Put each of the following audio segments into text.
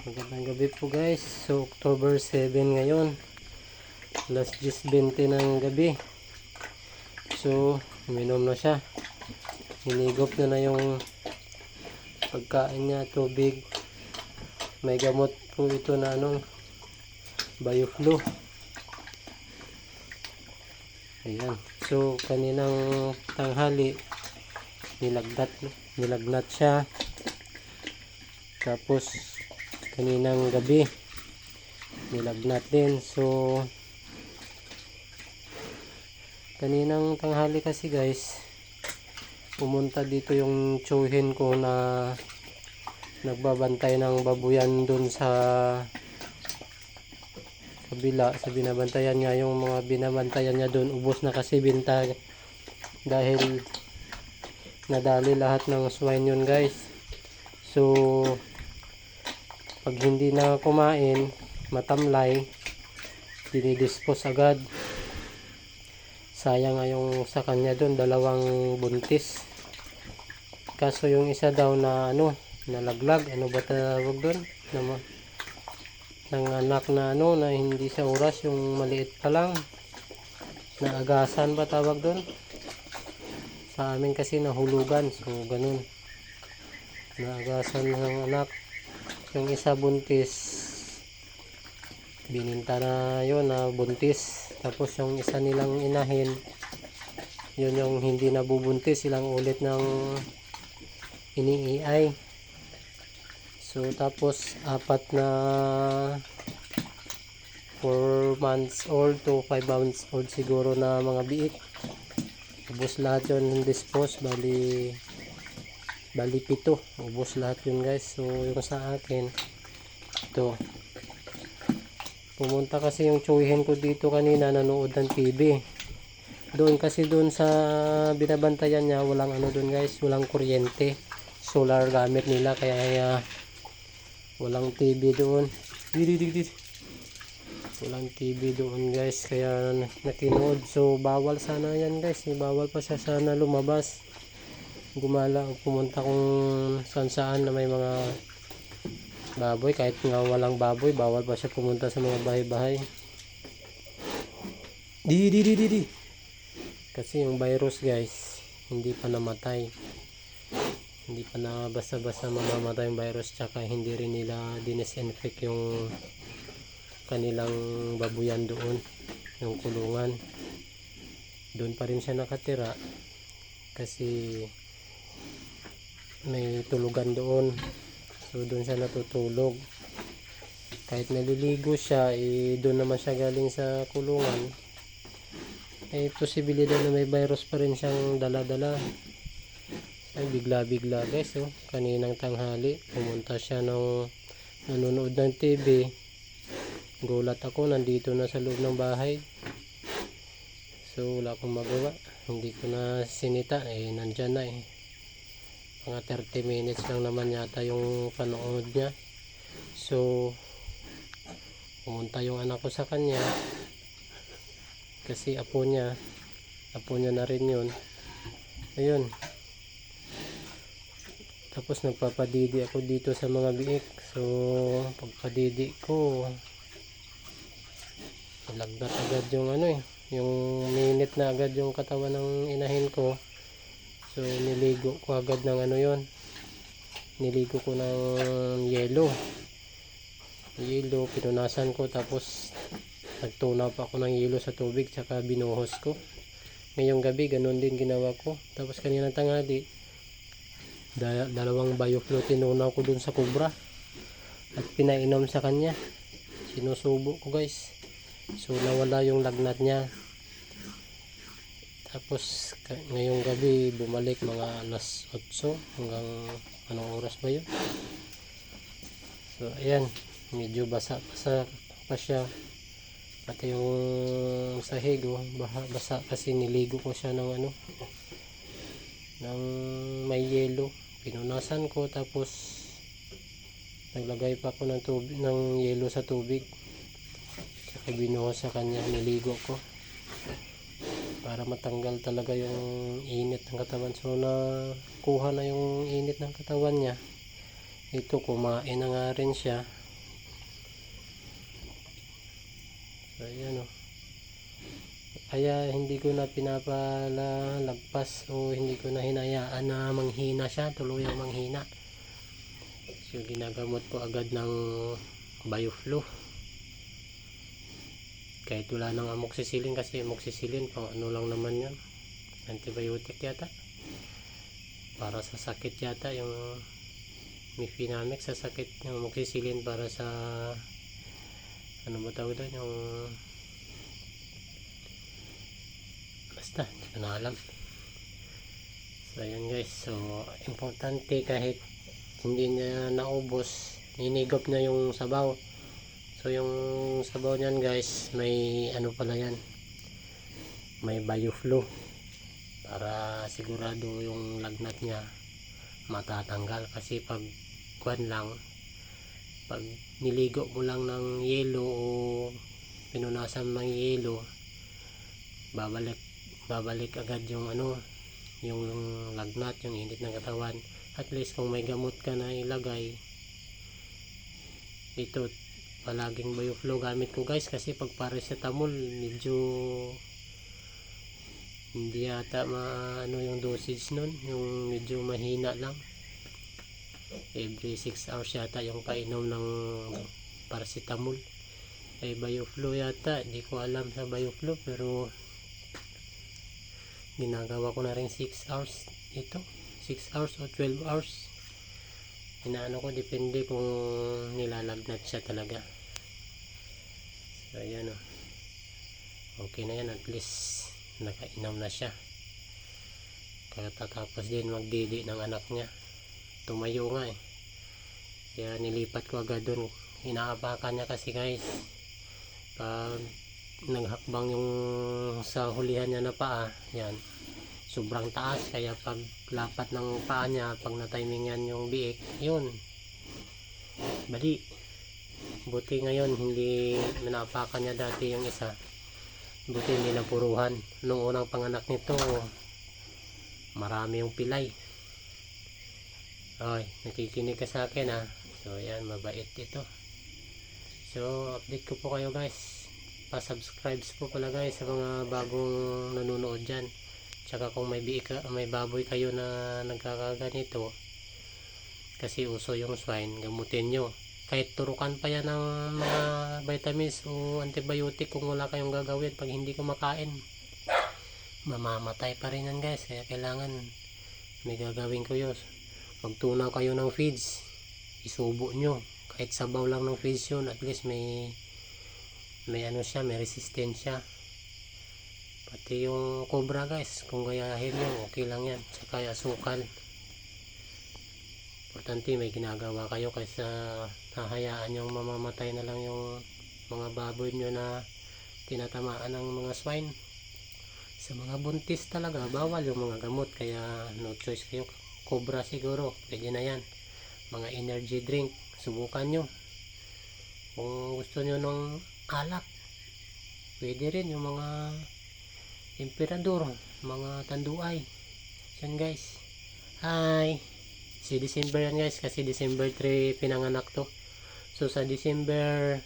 Magandang gabi po guys. So October 7 ngayon. Alas 10:20 ng gabi. So uminom na siya. Hinigop na yung pagkain niya, tubig. May gamot po ito na BioFlu. Ayan. So kaninang tanghali nilagnat siya. Tapos kaninang gabi nilagnat din. So kaninang tanghali kasi guys, pumunta dito yung tsuhin ko na nagbabantay ng babuyan dun sa kabila. Sa binabantayan niya, yung mga binabantayan niya dun, ubos na kasi binta dahil nadali lahat ng swine yun guys. So pag hindi na kumain, matamlay, dinidispose agad. Sayang nga yung sa kanya doon, dalawang buntis. Kaso yung isa daw na nalaglag, ba tawag doon? Ng anak na na hindi sa oras, yung maliit pa lang. Naagasan ba tawag doon? Sa amin kasi nahulugan, so ganun. Naagasan ng anak. Yung isa buntis, bininta na yun na buntis. Tapos yung isa nilang inahin, yun yung hindi nabubuntis, ilang ulit ng ini-EI. So tapos 4 na 4 months old to 5 months old siguro na mga biik. Ubos lahat yun, dispose, bali 7. Ubos lahat yun guys. So yung sa akin, ito. Pumunta kasi yung tsuhin ko dito kanina, nanood ng TV. Doon kasi doon sa binabantayan niya, walang doon guys, walang kuryente. Solar gamit nila, kaya walang TV doon. Walang TV doon guys, kaya nakinood. So bawal sana yan guys, bawal pa siya sana lumabas. Gumala, pumunta kung saan na may mga baboy. Kahit nga walang baboy, bawal pa siya pumunta sa mga bahay-bahay. Di. Kasi yung virus guys, hindi pa namatay. Hindi pa na basta-basta mamamatay yung virus. Tsaka hindi rin nila dinisinfect yung kanilang babuyan doon, yung kulungan. Doon pa rin siya nakatira kasi may tulugan doon. So doon siya natutulog. Kahit naliligo siya, doon naman siya galing sa kulungan. Posibilidad na may virus pa rin siyang dala-dala. Bigla-bigla guys. Kaninang tanghali, pumunta siya nanonood ng TV. Gulat ako, nandito na sa loob ng bahay. So wala akong magawa. Hindi ko na sinita. Nandyan na mga 30 minutes lang naman yata yung panood niya. So pumunta yung anak ko sa kanya kasi apo niya na rin yun. Ayun, tapos nagpapadidi ako dito sa mga biik. So pagpadidi ko, lagnat agad yung yung minute na agad yung katawan ng inahin ko. So niligo ko agad ng niligo ko ng yelo, pinunasan ko, tapos nagtunaw pa ako ng yelo sa tubig, tsaka binuhos ko. Ngayong gabi ganun din ginawa ko. Tapos kanina tanghali, dalawang BioFlu tinunaw ko dun sa kubra at pinainom sa kanya. Sinusubo ko guys. So nawala yung lagnat niya. Tapos ngayong gabi bumalik mga alas 8 hanggang anong oras ba yun. So ayan, medyo basa pa siya. Pati yung sahig basa kasi niligo ko siya ng ng may yelo. Pinunasan ko, tapos naglagay pa ako ng tubig, ng yelo sa tubig. Saka binuhos sa kanya, niligo ko para matanggal talaga yung init ng katawan. So nakuha na yung init ng katawan niya. Ito, kumain na nga rin siya. So ayan o. Kaya hindi ko na pinapalagpas o hindi ko na hinayaan na manghina siya, tuluyang manghina. So ginagamot ko agad ng Bioflu. Kahit wala nang amoxicillin, kasi amoxicillin pang ano lang naman yun, antibiotic yata. Para sa sakit yata yung Mifenamex, sa sakit. Yung amoxicillin para sa ano ba tawag doon, yung basta hindi ko na alam. So ayan guys, so importante kahit hindi niya naubos, ninigop na yung sabaw. So yung sabaw niyan guys, may ano pala yan, may Bioflu, para sigurado yung lagnat niya matatanggal. Kasi pag kuwan lang, pag niligo mo lang ng yelo o pinunasan ng yelo, babalik agad yung ano, yung lagnat, yung init ng katawan. At least kung may gamot ka na ilagay, ito palaging Bioflu gamit ko guys, kasi pag paracetamol medyo hindi yata ano yung dosage nun, yung medyo mahina lang. Every 6 hours yata yung painom ng paracetamol. Ay Bioflu yata, hindi ko alam sa Bioflu, pero ginagawa ko na rin 6 hours ito, 6 hours o 12 hours. Inaano ko, depende kung nilalagnat siya talaga. So ayan o, okay na yan, at least nakainom na siya. Katatapos din magdidi ng anak niya, tumayo nga eh, kaya nilipat ko agad dun. Inaapakan niya kasi guys, pag naghakbang yung sa hulihan niya na paa, yan sobrang taas, kaya pag lapat ng paa niya, pag natimingan yung biik, yun bali. Buti ngayon hindi minapakan niya dati yung isa, buti hindi napuruhan. Nung unang panganak nito, marami yung pilay. Ay, nakikinig ka sa akin ha. So yan, mabait ito. So update ko po kayo guys, pa-subscribe po pala guys sa mga bagong nanonood dyan. Tsaka kung may baboy kayo na nagkakaganito, kasi uso yung swine, gamutin nyo. Kahit turukan pa yan ng mga vitamins o antibiotic, kung wala kayong gagawin, pag hindi kumakain, mamamatay pa rin yan guys. Kaya kailangan may gagawin ko yun. Magtunaw kayo ng feeds, isubo nyo. Kahit sabaw lang ng feeds yun, at least may ano siya, may resistensya. Pati yung cobra guys, kung gayahin nyo, okay lang yan. Tsaka asukal. Importante may ginagawa kayo, kaysa hahayaan yung mamamatay na lang yung mga baboy nyo na tinatamaan ng mga swine. Sa mga buntis talaga, bawal yung mga gamot, kaya no choice kayo. Cobra siguro, pwede na yan. Mga energy drink, subukan nyo. Kung gusto nyo ng alak, pwede rin yung mga emperador, mga tanduay. Yan guys. Hi! Si December yan guys, kasi December 3 pinanganak to. So sa December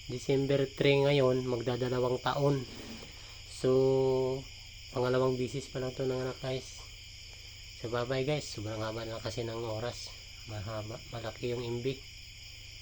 3 ngayon, magdadalawang taon. So pangalawang bisis pa lang to nanganak guys. So bye bye guys, sobrang haba na kasi ng oras, malaki yung imbi.